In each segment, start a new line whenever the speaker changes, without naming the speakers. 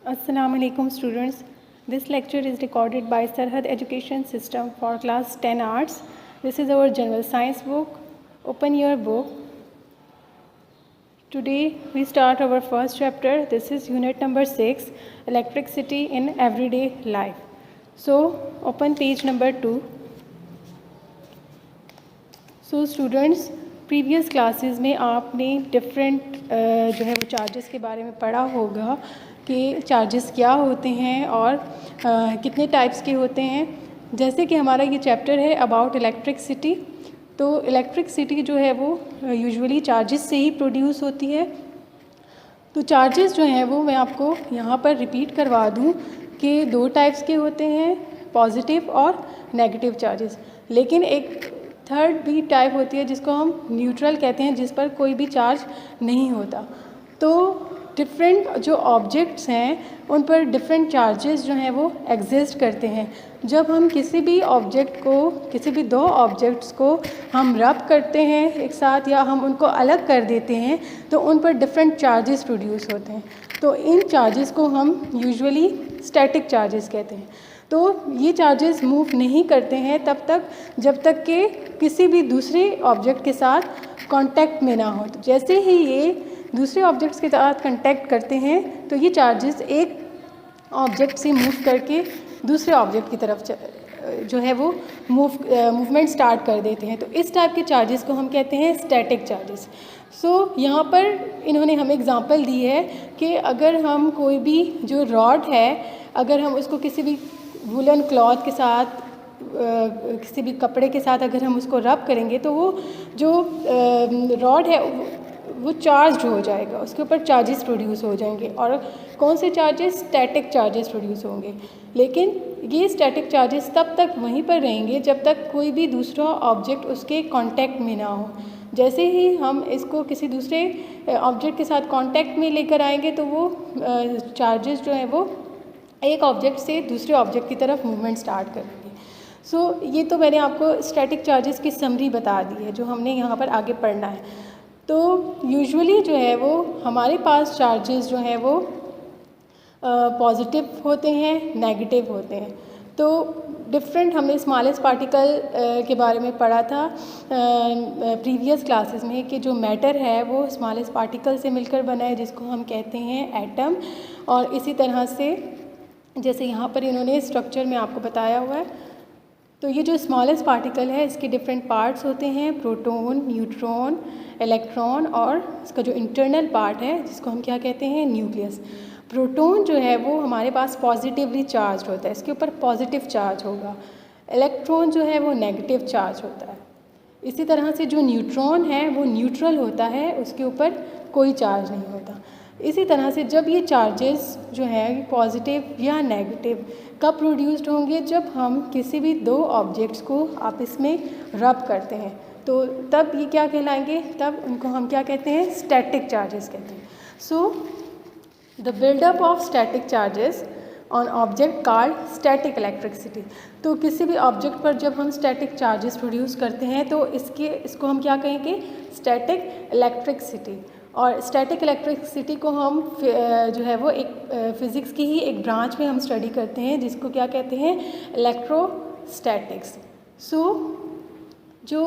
Assalamu alaikum students. This lecture is recorded by Sarhad Education System for class 10 arts. This is our general science book. Open your book. Today we start our first chapter. This is unit number 6, electricity in everyday life. So open page number 2. So students, previous classes में आपने different जो है वो charges के बारे में पढ़ा होगा कि चार्जेस क्या होते हैं और कितने टाइप्स के होते हैं। जैसे कि हमारा ये चैप्टर है अबाउट इलेक्ट्रिसिटी, तो इलेक्ट्रिसिटी जो है वो यूजुअली चार्जेस से ही प्रोड्यूस होती है। तो चार्जेस जो हैं वो मैं आपको यहाँ पर रिपीट करवा दूँ कि दो टाइप्स के होते हैं, पॉजिटिव और नेगेटिव चार्जेस। लेकिन एक थर्ड भी टाइप होती है जिसको हम न्यूट्रल कहते हैं, जिस पर कोई भी चार्ज नहीं होता। तो डिफरेंट जो ऑब्जेक्ट्स हैं उन पर डिफरेंट चार्जेस जो हैं वो एग्जिस्ट करते हैं। जब हम किसी भी ऑब्जेक्ट को, किसी भी दो ऑब्जेक्ट्स को हम रब करते हैं एक साथ या हम उनको अलग कर देते हैं तो उन पर डिफरेंट चार्जेस प्रोड्यूस होते हैं। तो इन चार्जेस को हम यूजुअली स्टैटिक चार्जेस कहते हैं। तो ये चार्जेस मूव नहीं करते हैं तब तक जब तक कि किसी भी दूसरे ऑब्जेक्ट के साथ कांटेक्ट में ना हो। तो जैसे ही ये दूसरे ऑब्जेक्ट्स के साथ कांटेक्ट करते हैं तो ये चार्जेस एक ऑब्जेक्ट से मूव करके दूसरे ऑब्जेक्ट की तरफ जो है वो मूवमेंट स्टार्ट कर देते हैं। तो इस टाइप के चार्जेस को हम कहते हैं स्टैटिक चार्जेस। सो यहाँ पर इन्होंने हमें एग्जांपल दी है कि अगर हम कोई भी जो रॉड है, अगर हम उसको किसी भी वुलन क्लॉथ के साथ, किसी भी कपड़े के साथ अगर हम उसको रब करेंगे तो वो जो रॉड है वो चार्ज हो जाएगा, उसके ऊपर चार्जेस प्रोड्यूस हो जाएंगे। और कौन से चार्जेस? स्टैटिक चार्जेस प्रोड्यूस होंगे। लेकिन ये स्टैटिक चार्जेस तब तक वहीं पर रहेंगे जब तक कोई भी दूसरा ऑब्जेक्ट उसके कांटेक्ट में ना हो। जैसे ही हम इसको किसी दूसरे ऑब्जेक्ट के साथ कांटेक्ट में लेकर आएंगे तो वो चार्जेस जो है वो एक ऑब्जेक्ट से दूसरे ऑब्जेक्ट की तरफ मूवमेंट स्टार्ट करेंगे। सो ये तो मैंने आपको स्टैटिक चार्जेस की समरी बता दी है जो हमने यहाँ पर आगे पढ़ना है। तो यूजुअली जो है वो हमारे पास चार्जेस जो हैं वो पॉजिटिव होते हैं, नेगेटिव होते हैं। तो डिफरेंट हमने स्मॉलेस्ट पार्टिकल के बारे में पढ़ा था प्रीवियस क्लासेस में कि जो मैटर है वो स्मॉलेस्ट पार्टिकल से मिलकर बना है जिसको हम कहते हैं एटम। और इसी तरह से जैसे यहाँ पर इन्होंने स्ट्रक्चर में आपको बताया हुआ है। तो ये जो स्मॉलेस्ट पार्टिकल है इसके डिफरेंट पार्ट्स होते हैं, प्रोटॉन, न्यूट्रॉन, इलेक्ट्रॉन और इसका जो इंटरनल पार्ट है जिसको हम क्या कहते हैं? न्यूक्लियस। प्रोटॉन जो है वो हमारे पास पॉजिटिवली चार्ज होता है, इसके ऊपर पॉजिटिव चार्ज होगा। इलेक्ट्रॉन जो है वो नेगेटिव चार्ज होता है। इसी तरह से जो न्यूट्रॉन है वो न्यूट्रल होता है, उसके ऊपर कोई चार्ज नहीं होता। इसी तरह से जब ये चार्जेस जो हैं पॉजिटिव या नेगेटिव कब प्रोड्यूस्ड होंगे? जब हम किसी भी दो ऑब्जेक्ट्स को आपस में रब करते हैं तो तब ये क्या कहलाएंगे? तब उनको हम क्या कहते हैं? स्टैटिक चार्जेस कहते हैं। So the buildup of static charges on object called static electricity. तो किसी भी ऑब्जेक्ट पर जब हम स्टैटिक चार्जेस प्रोड्यूस करते हैं तो इसको हम क्या कहेंगे? Static electricity. और स्टैटिक इलेक्ट्रिसिटी को हम जो है वो एक फ़िज़िक्स की ही एक ब्रांच में हम स्टडी करते हैं जिसको क्या कहते हैं? इलेक्ट्रोस्टैटिक्स। सो जो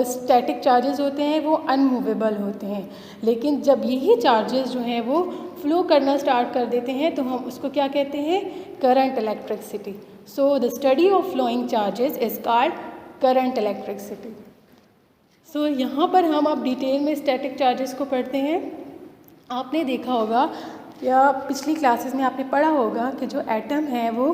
स्टैटिक चार्जेस होते हैं वो अनमूवेबल होते हैं, लेकिन जब यही चार्जेस जो हैं वो फ्लो करना स्टार्ट कर देते हैं तो हम उसको क्या कहते हैं? Current electricity. So the study of flowing charges is called current electricity. So यहाँ पर हम अब डिटेल में स्टैटिक चार्जेस को पढ़ते हैं। आपने देखा होगा या पिछली क्लासेस में आपने पढ़ा होगा कि जो एटम है वो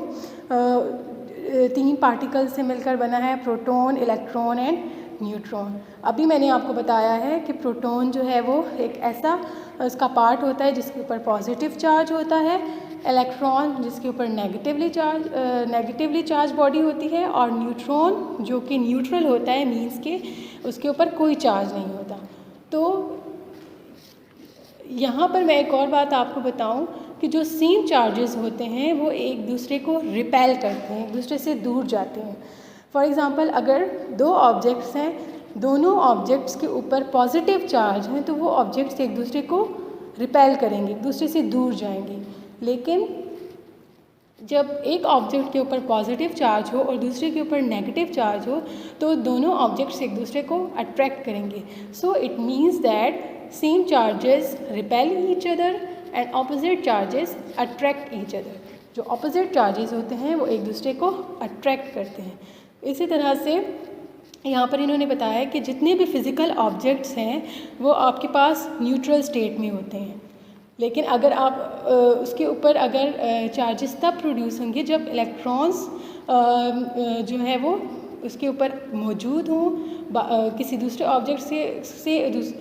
तीन पार्टिकल से मिलकर बना है, प्रोटॉन, इलेक्ट्रॉन एंड न्यूट्रॉन। अभी मैंने आपको बताया है कि प्रोटॉन जो है वो एक ऐसा उसका पार्ट होता है जिसके ऊपर पॉजिटिव चार्ज होता है, इलेक्ट्रॉन जिसके ऊपर नेगेटिवली चार्ज बॉडी होती है, और न्यूट्रॉन जो कि न्यूट्रल होता है, मीन्स के उसके ऊपर कोई चार्ज नहीं होता। तो यहाँ पर मैं एक और बात आपको बताऊं कि जो सेम चार्जेस होते हैं वो एक दूसरे को रिपेल करते हैं, एक दूसरे से दूर जाते हैं। फॉर एग्ज़ाम्पल अगर दो ऑब्जेक्ट्स हैं, दोनों ऑब्जेक्ट्स के ऊपर पॉजिटिव चार्ज हैं तो वो ऑब्जेक्ट्स एक दूसरे को रिपेल करेंगे, एक दूसरे से दूर जाएंगे। लेकिन जब एक ऑब्जेक्ट के ऊपर पॉजिटिव चार्ज हो और दूसरे के ऊपर नेगेटिव चार्ज हो तो दोनों ऑब्जेक्ट्स एक दूसरे को अट्रैक्ट करेंगे. So it means that same charges repel each other and opposite charges attract each other. जो ऑपोजिट चार्जेस होते हैं वो एक दूसरे को अट्रैक्ट करते हैं. इसी तरह से यहाँ पर इन्होंने बताया कि जितने भी फिज़िकल ऑब्जेक्ट्स हैं वो आपके पास न्यूट्रल स्टेट में होते हैं, लेकिन अगर आप उसके ऊपर अगर चार्जेस तब प्रोड्यूस होंगे जब इलेक्ट्रॉन्स जो है वो उसके ऊपर मौजूद हों, किसी दूसरे ऑब्जेक्ट से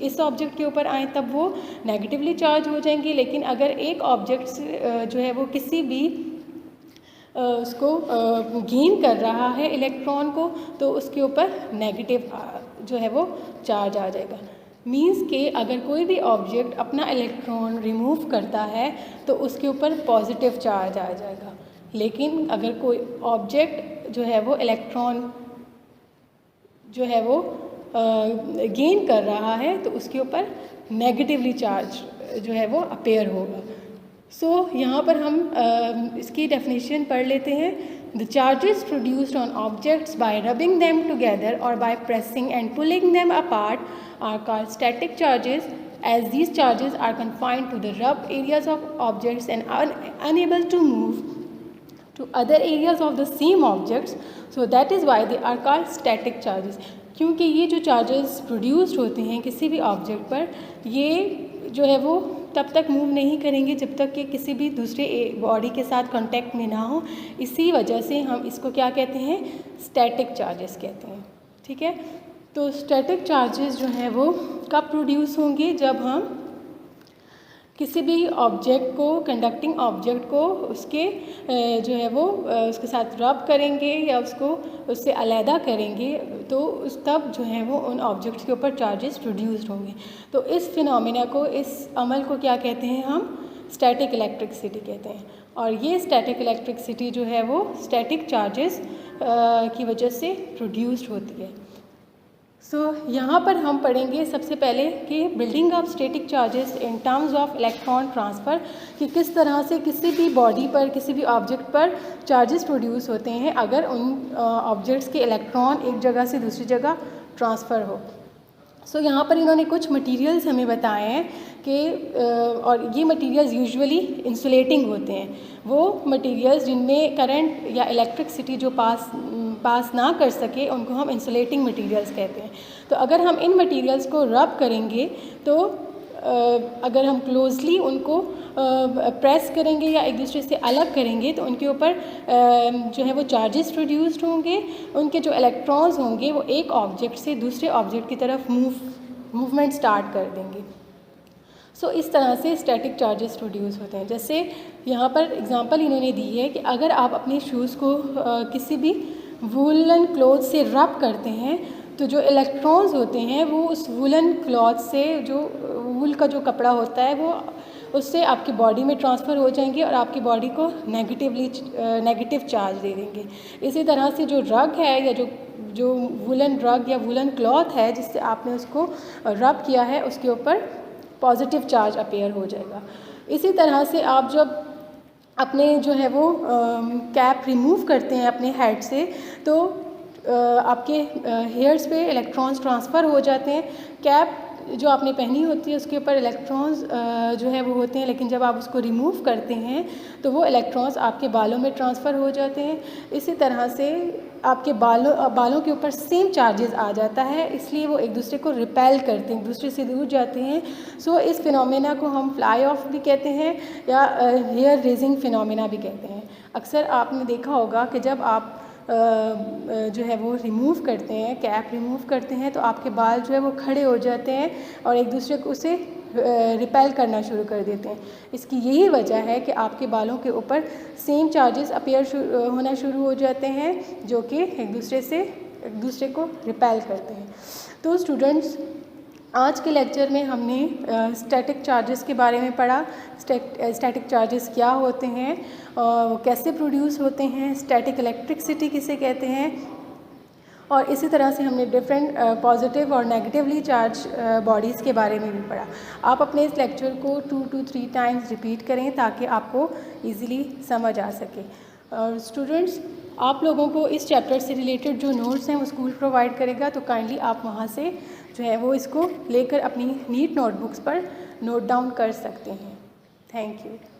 इस ऑब्जेक्ट के ऊपर आए तब वो नेगेटिवली चार्ज हो जाएंगे. लेकिन अगर एक ऑब्जेक्ट से जो है वो किसी भी उसको गेन कर रहा है इलेक्ट्रॉन को तो उसके ऊपर नेगेटिव जो है वो चार्ज आ जाएगा. मीन्स के अगर कोई भी ऑब्जेक्ट अपना इलेक्ट्रॉन रिमूव करता है तो उसके ऊपर पॉजिटिव चार्ज आ जाएगा, लेकिन अगर कोई ऑब्जेक्ट जो है वो इलेक्ट्रॉन जो है वो गेन कर रहा है तो उसके ऊपर नेगेटिवली चार्ज जो है वो अपेयर होगा. सो यहाँ पर हम इसकी डेफिनेशन पढ़ लेते हैं. The charges produced on objects by rubbing them together और by pressing and pulling them apart are called static charges, as these charges are confined to the rubbed areas of objects and are unable to move to other areas of the same objects. So that is why they are called static charges. क्योंकि ये जो charges produced होते हैं किसी भी object पर, ये जो है वो तब तक मूव नहीं करेंगे जब तक कि किसी भी दूसरे बॉडी के साथ कांटेक्ट में ना हो. इसी वजह से हम इसको क्या कहते हैं, स्टैटिक चार्जेस कहते हैं. ठीक है, तो स्टैटिक चार्जेस जो हैं वो कब प्रोड्यूस होंगे, जब हम किसी भी ऑब्जेक्ट को, कंडक्टिंग ऑब्जेक्ट को उसके जो है वो उसके साथ रब करेंगे या उसको उससे अलहदा करेंगे तो उस तब जो है वो उन ऑब्जेक्ट्स के ऊपर चार्जेस प्रोड्यूस्ड होंगे. तो इस फिनोमेना को, इस अमल को क्या कहते हैं हम, स्टैटिक इलेक्ट्रिसिटी कहते हैं. और ये स्टैटिक इलेक्ट्रिसिटी जो है वो स्टैटिक चार्जेस की वजह से प्रोड्यूस्ड होती है. सो यहाँ पर हम पढ़ेंगे सबसे पहले कि building of static charges in terms of electron transfer, कि किस तरह से किसी भी बॉडी पर, किसी भी ऑब्जेक्ट पर चार्जेस प्रोड्यूस होते हैं अगर उन ऑब्जेक्ट्स के इलेक्ट्रॉन एक जगह से दूसरी जगह ट्रांसफ़र हो. सो यहाँ पर इन्होंने कुछ मटेरियल्स हमें बताए हैं कि और ये मटेरियल्स यूजुअली इंसुलेटिंग होते हैं. वो मटेरियल्स जिनमें करंट या इलेक्ट्रिसिटी जो पास ना कर सके उनको हम इंसुलेटिंग मटेरियल्स कहते हैं. तो अगर हम इन मटेरियल्स को रब करेंगे तो अगर हम क्लोजली उनको प्रेस करेंगे या एक दूसरे से अलग करेंगे तो उनके ऊपर जो है वो चार्जेस प्रोड्यूस्ड होंगे. उनके जो इलेक्ट्रॉन्स होंगे वो एक ऑब्जेक्ट से दूसरे ऑब्जेक्ट की तरफ मूवमेंट स्टार्ट कर देंगे. सो इस तरह से स्टैटिक चार्जेस प्रोड्यूस होते हैं. जैसे यहाँ पर एग्जांपल इन्होंने दी है कि अगर आप अपने शूज़ को किसी भी वूलन क्लॉथ से रब करते हैं तो जो इलेक्ट्रॉन्स होते हैं वो उस वूलन क्लॉथ से, जो वूल का जो कपड़ा होता है वो उससे आपकी बॉडी में ट्रांसफ़र हो जाएंगे और आपकी बॉडी को नेगेटिव चार्ज दे देंगे. इसी तरह से जो रग है या जो वूलन रग या वूलन क्लॉथ है जिससे आपने उसको रब किया है उसके ऊपर पॉजिटिव चार्ज अपेयर हो जाएगा. इसी तरह से आप जब अपने जो है वो कैप रिमूव करते हैं अपने हेड से तो आपके हेयर्स पे इलेक्ट्रॉन्स ट्रांसफ़र हो जाते हैं. कैप जो आपने पहनी होती है उसके ऊपर इलेक्ट्रॉन्स जो है वो होते हैं, लेकिन जब आप उसको रिमूव करते हैं तो वो इलेक्ट्रॉन्स आपके बालों में ट्रांसफ़र हो जाते हैं. इसी तरह से आपके बालों के ऊपर सेम चार्जेस आ जाता है, इसलिए वो एक दूसरे को रिपेल करते हैं, एक दूसरे से दूर जाते हैं. सो इस फिनोमेना को हम फ्लाई ऑफ भी कहते हैं या हेयर रेजिंग फिनोमेना भी कहते हैं. अक्सर आपने देखा होगा कि जब आप जो है वो रिमूव करते हैं, कैप रिमूव करते हैं तो आपके बाल जो है वो खड़े हो जाते हैं और एक दूसरे को उसे रिपेल करना शुरू कर देते हैं. इसकी यही वजह है कि आपके बालों के ऊपर सेम चार्जेस अपेयर होना शुरू हो जाते हैं जो कि एक दूसरे को रिपेल करते हैं. तो स्टूडेंट्स, आज के लेक्चर में हमने स्टैटिक चार्जेस के बारे में पढ़ा. स्टैटिक चार्जेस क्या होते हैं, वो कैसे प्रोड्यूस होते हैं, स्टैटिक इलेक्ट्रिसिटी किसे कहते हैं, और इसी तरह से हमने डिफरेंट पॉजिटिव और नेगेटिवली चार्ज बॉडीज़ के बारे में भी पढ़ा। आप अपने इस लेक्चर को 2 to 3 टाइम्स रिपीट करें ताकि आपको ईज़िली समझ आ सके। और स्टूडेंट्स, आप लोगों को इस चैप्टर से रिलेटेड जो नोट्स हैं वो स्कूल प्रोवाइड करेगा, तो काइंडली आप वहाँ से जो है वो इसको लेकर अपनी नीट नोटबुक्स पर नोट डाउन कर सकते हैं। Thank you.